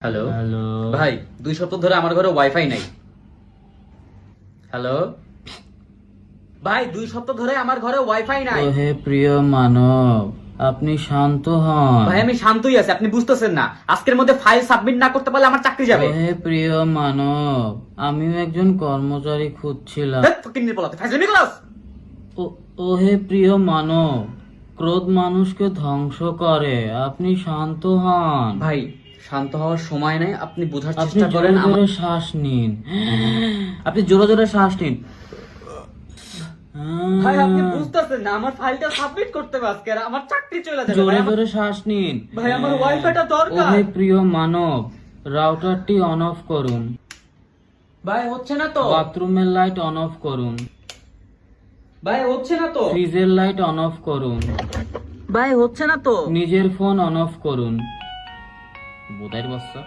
Hello hello ভাই 2 সপ্তাহ ধরে আমার ঘরে ওয়াইফাই নাই। হ্যালো ভাই 2 সপ্তাহ ধরে আমার ঘরে ওয়াইফাই নাই। হে প্রিয় মানব, আপনি শান্ত হন। ভাই আমি শান্তই আছি, আপনি বুঝতেছেন না। আজকের মধ্যে ফাইল সাবমিট না করতে পারলে আমার চাকরি যাবে। হে প্রিয় মানব, আমিও একজন কর্মচারী খুঁজছিলাম। ধ্যাৎ, ফকিন্নির পোলাতে ফাইজলামি করস। হে প্রিয় মানব, ক্রোধ মানুষকে ধ্বংস করে। আপনি শান্ত হন। ভাই শান্ত হওয়ার সময় নাই, আপনি বোঝার আপনি চেষ্টা জোরে করেন। জোরে শ্বাস নিন। আপনি জোরে জোরে শ্বাস নিন। ভাই আপনি বুঝতেছেন না, আমার ফাইলটা সাবমিট করতে হবে আজকে, আর আমার চাকরি চলে যাবে। জোরে ভাই, জোরে শ্বাস নিন। ভাই আমার ওয়াইফাইটা দরকার। হে প্রিয় মানব, রাউটারটি অন অফ করুন। ভাই হচ্ছে না তো। বাথরুমের লাইট অন অফ করুন। ভাই হচ্ছে না তো। ফ্রিজের লাইট অন অফ করুন। ভাই হচ্ছে না তো। নিজের ফোন অন অফ করুন। বোধাইর বাচ্চা।